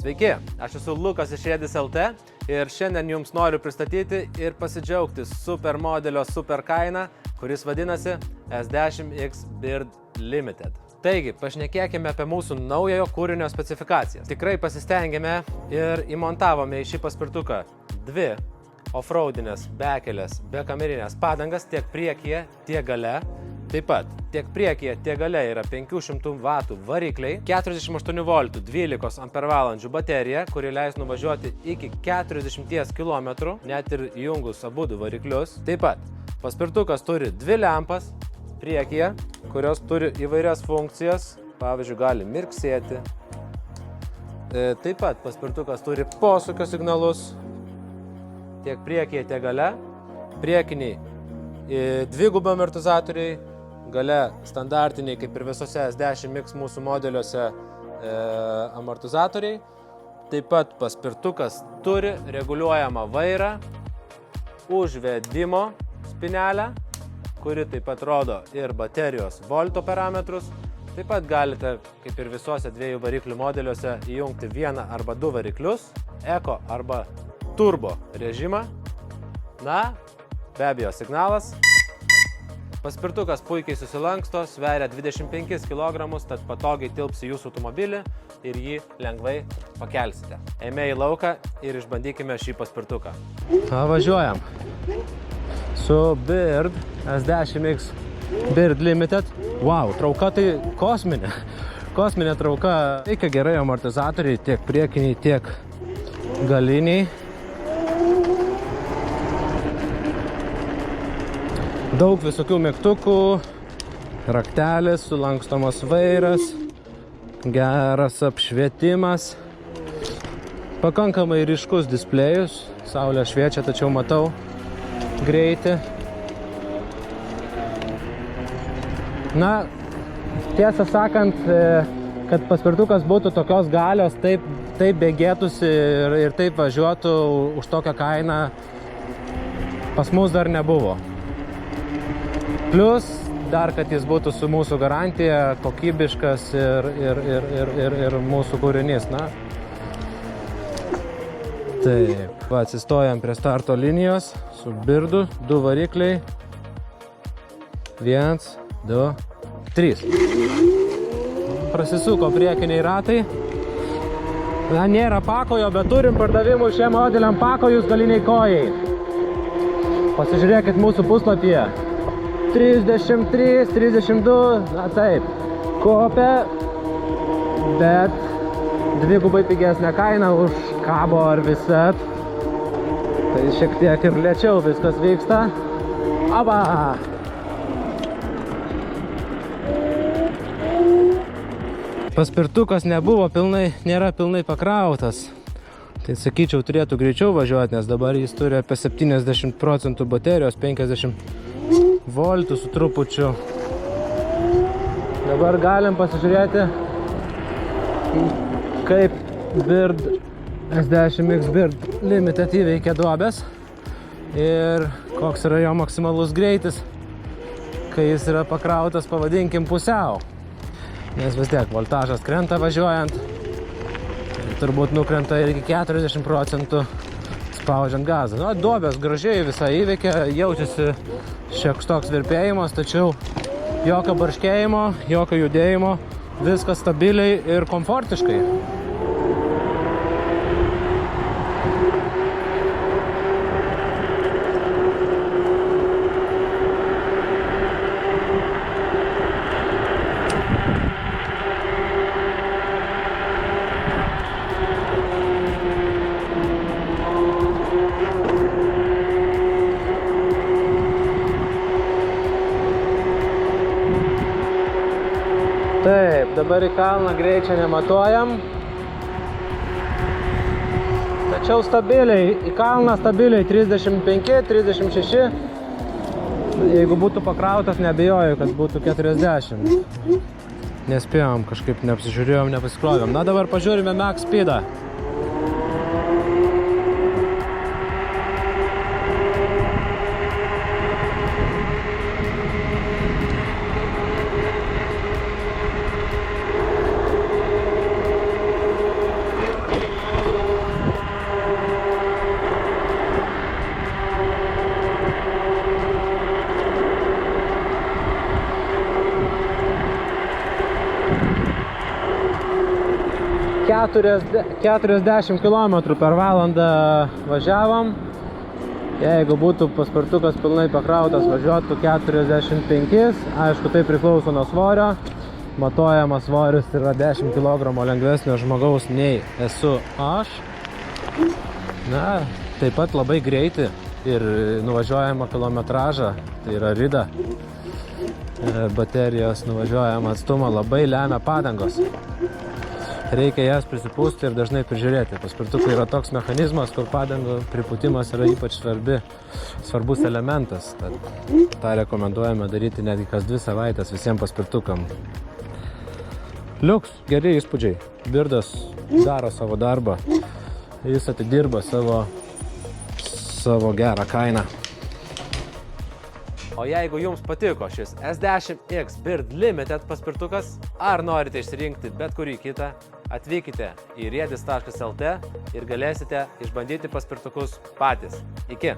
Sveiki, aš esu Lukas iš Edis LT ir šiandien jums noriu pristatyti ir pasidžiaugti supermodelio super kaina, kuris vadinasi S10X Bird Limited. Taigi, pašnekėkime apie mūsų naujojo kūrinio specifikacijas. Tikrai pasistengėme ir įmontavome į šį paspirtuką dvi offroadinės bekelės bekamerinės padangas tiek priekyje, tiek gale. Taip pat tiek priekyje, tiek gale yra 500 W varikliai, 48 V 12 Ah baterija, kuri leis nuvažiuoti iki 40 km, net ir įjungus abudu variklius. Taip pat paspirtukas turi dvi lempas priekyje, kurios turi įvairias funkcijas, pavyzdžiui, gali mirksėti. Taip pat paspirtukas turi posūkio signalus tiek priekyje, tiek gale. Priekiniai dvigubo amortizatoriai, gale standartiniai, kaip ir visose S10X mūsų modeliuose amortizatoriai. Taip pat paspirtukas turi reguliuojamą vairą, užvedimo spynelę, kuri taip pat rodo ir baterijos volto parametrus. Taip pat galite, kaip ir visuose dviejų variklių modeliuose, įjungti vieną arba du variklius, eko arba turbo režimą. Na, be abejo, signalas. Paspirtukas puikiai susilanksto, sveria 25 kg, tad patogiai tilps į jūsų automobilį ir jį lengvai pakelsite. Eime į lauką ir išbandykime šį paspirtuką. Važiuojam su Bird S10X Bird Limited. Wow, trauka tai kosminė. Kosminė trauka. Veikia gerai amortizatoriai, tiek priekiniai, tiek galiniai. Daug visokių mygtukų, raktelis, sulankstomas vairas, geras apšvietimas, pakankamai ryškus displejus, saulė šviečia, tačiau matau greitį. Na, tiesą sakant, kad paspirtukas būtų tokios galios, taip bėgėtųsi ir taip važiuotų už tokią kainą, pas mus dar nebuvo. Plus, dar kad jis būtų su mūsų garantija, kokybiškas ir mūsų kūrinys. Na. Taip, atsistojam prie starto linijos su Birdu, du varikliai. 1, 2, 3. Prasisuko priekiniai ratai. Na, nėra pakojo, bet turim pardavimų šiam modeliam pakojus galiniai kojai. Pasižiūrėkit mūsų puslapyje. 33, 32, na taip, kopia, bet dvigubai pigesnė kaina už kabo ar viset. Tai šiek tiek ir lėčiau viskas vyksta. Aba! Paspirtukas nėra pilnai pakrautas. Tai sakyčiau, turėtų greičiau važiuoti, nes dabar jis turi apie 70% baterijos, 50 voltų su trupučiu. Dabar galim pasižiūrėti, kaip Bird S10X Bird Limited įveikia duobes ir koks yra jo maksimalus greitis, kai jis yra pakrautas, pavadinkim, pusiau. Nes vis tiek voltažas krenta važiuojant, turbūt nukrenta ir iki 40% spaudžiant gazą. Na, duobės gražiai visą įveikia, jaučiasi šioks toks virpėjimas, tačiau jokio barškėjimo, jokio judėjimo, viskas stabiliai ir komfortiškai. Taip, dabar į kalną greičio nematuojam. Tačiau stabiliai, į kalną stabiliai 35, 36. Jeigu būtų pakrautas, neabejoju, kad būtų 40. Nespėjom, kažkaip neapsižiūrėjom, nepasikrovėm. Na, dabar pažiūrime max speedą. 40 km per valandą važiavom. Jeigu būtų paspirtukas pilnai pakrautas, važiuotų 45. Aišku, tai priklauso nuo svorio. Matuojamas svoris yra 10 kg lengvesnio žmogaus nei esu aš. Na, taip pat labai greiti ir nuvažiuojama kilometražą, tai yra rida. Baterijos nuvažiuojama atstumą labai lemia padangos. Reikia jas prisipūsti ir dažnai prižiūrėti. Paspirtukai yra toks mechanizmas, kur padangų pripūtimas yra ypač svarbus elementas. Tad tą rekomenduojame daryti netgi kas 2 savaitės visiems paspirtukam. Liuks, geri įspūdžiai. Birdas daro savo darbą. Jis atidirba savo gerą kainą. O jeigu jums patiko šis S10X Bird Limited paspirtukas, ar norite išsirinkti bet kurį kitą, atvykite į riedis.lt ir galėsite išbandyti paspirtukus patys. Iki!